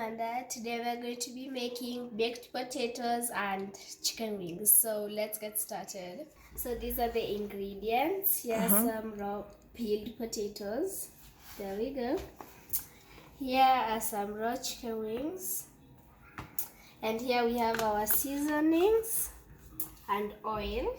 Amanda. Today we are going to be making baked potatoes and chicken wings. So let's get started. So these are the ingredients. Here are some raw peeled potatoes. There we go. Here are some raw chicken wings. And here we have our seasonings and oil.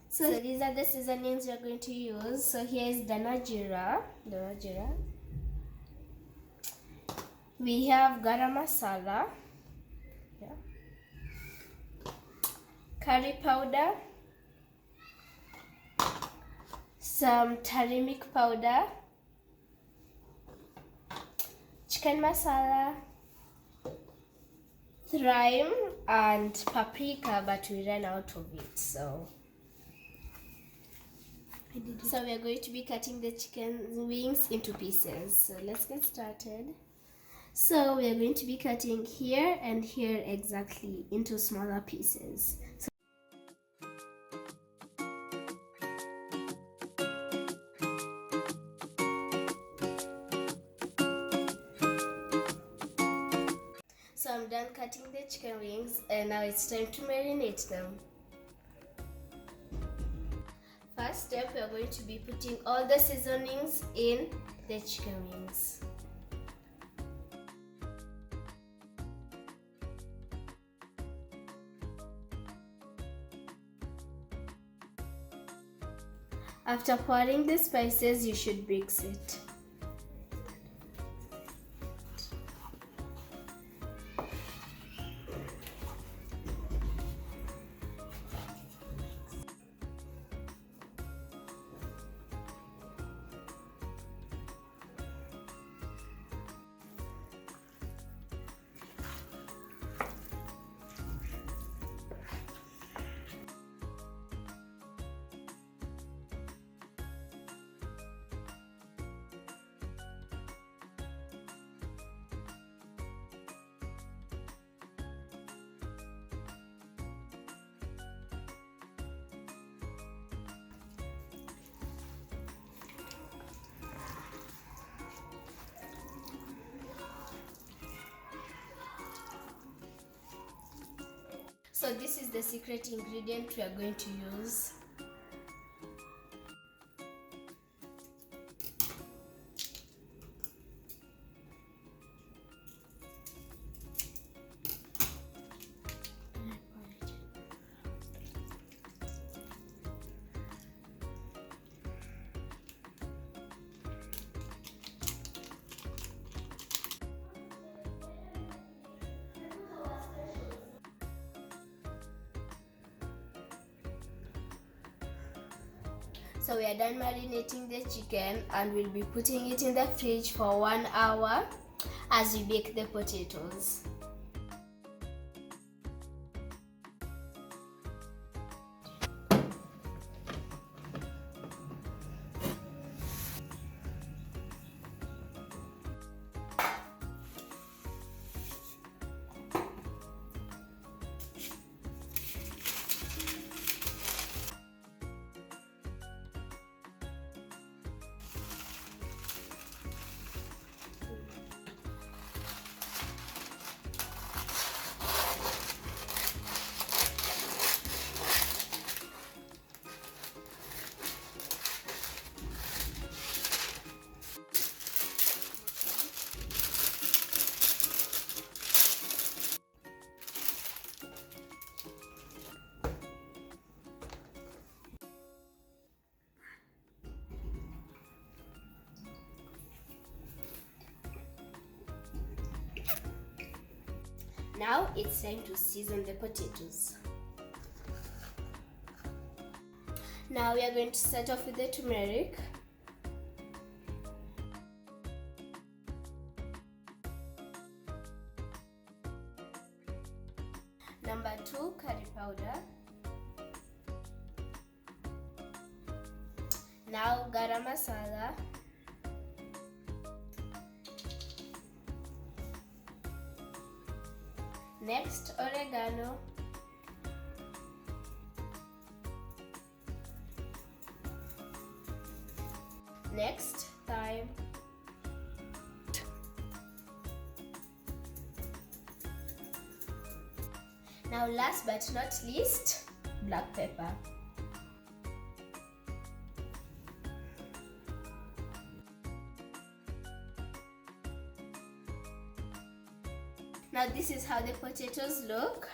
So these are the seasonings we are going to use. So here is Dana Jeera. We have garam masala, curry powder, some turmeric powder, chicken masala, thyme and paprika, but we ran out of it, so we are going to be cutting the chicken wings into pieces. So let's get started. So we are going to be cutting here and here exactly into smaller pieces. So I'm done cutting the chicken wings and now it's time to marinate them. First step, we are going to be putting all the seasonings in the chicken wings. After pouring the spices, you should mix it. So this is the secret ingredient we are going to use. So we are done marinating the chicken and we'll be putting it in the fridge for 1 hour as we bake the potatoes. Now it's time to season the potatoes. Now we are going to start off with the turmeric. Number 2, curry powder. Now garam masala. Next, oregano. Next, thyme. Now last but not least, black pepper. Now this is how the potatoes look.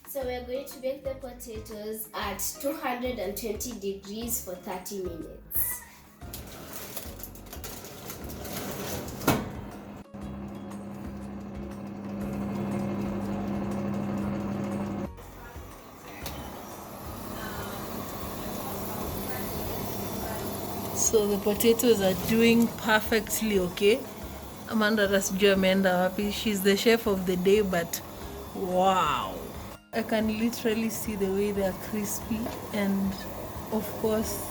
So we're going to bake the potatoes at 220 degrees for 30 minutes. So the potatoes are doing perfectly okay. Amanda rasijua ameenda wapi. She's the chef of the day, but wow. I can literally see the way they are crispy, and of course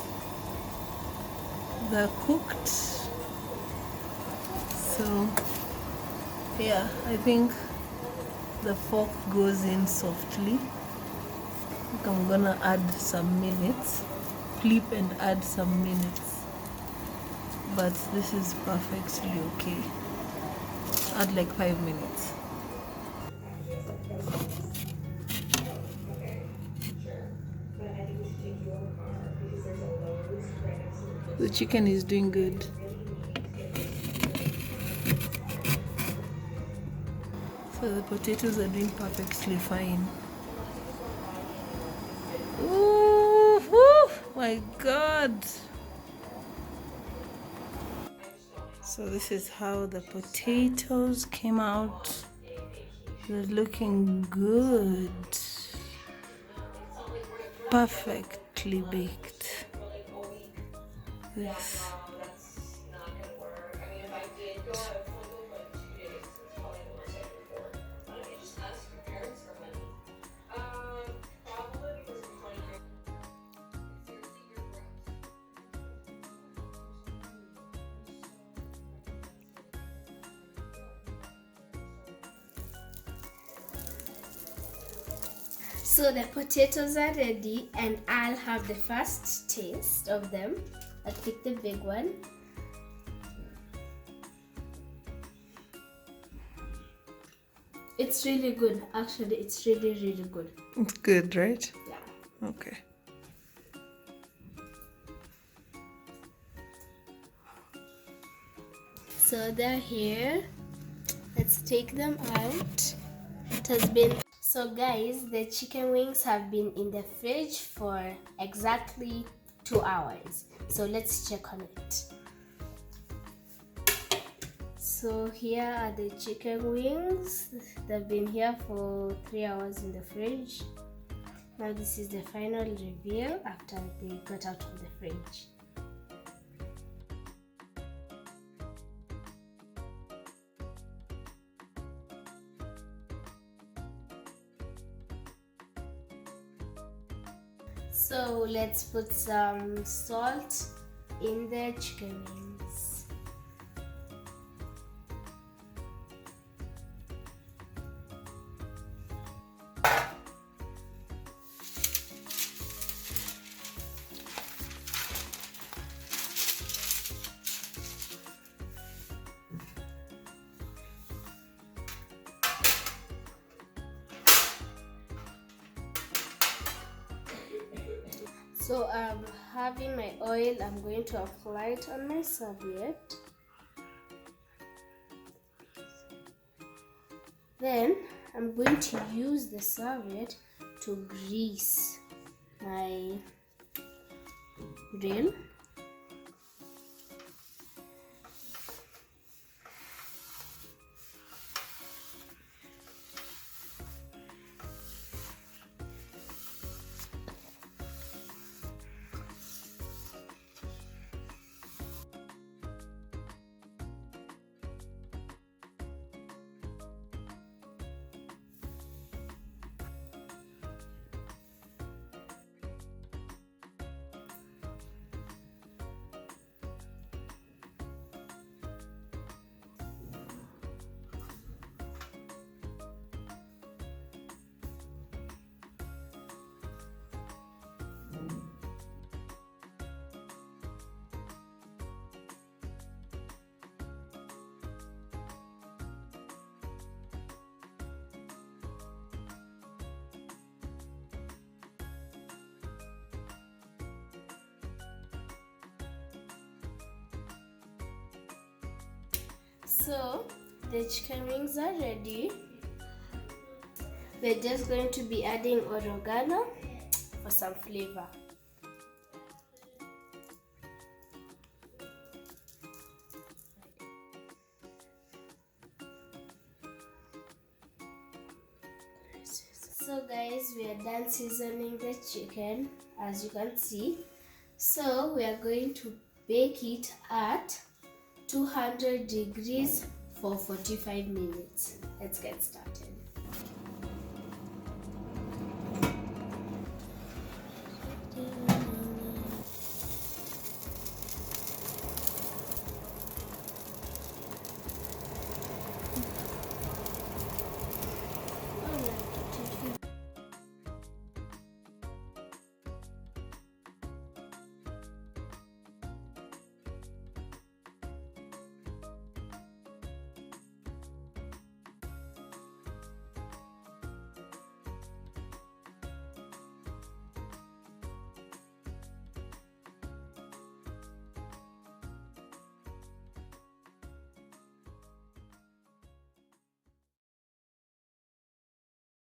they're cooked. So yeah, I think the fork goes in softly. I think I'm gonna add some minutes, flip and add some minutes, but this is perfectly okay. Add like 5 minutes. The chicken is doing good. So the potatoes are doing perfectly fine. Ooh, woo, my God. So this is how the potatoes came out. They're looking good. Perfectly baked. This. So the potatoes are ready and I'll have the first taste of them. I'll pick the big one. It's really good. Actually, it's really, really good. It's good, right? Yeah. Okay. So they're here. Let's take them out. It has been... So guys, the chicken wings have been in the fridge for exactly 2 hours. So let's check on it. So here are the chicken wings. They've been here for 3 hours in the fridge. Now this is the final reveal after they got out of the fridge. So let's put some salt in the chicken wings. So I'm having my oil, I'm going to apply it on my serviette. Then I'm going to use the serviette to grease my grill. So the chicken wings are ready. We're just going to be adding oregano for some flavor. So guys, we are done seasoning the chicken, as you can see. So we are going to bake it at 200 degrees for 45 minutes. Let's get started.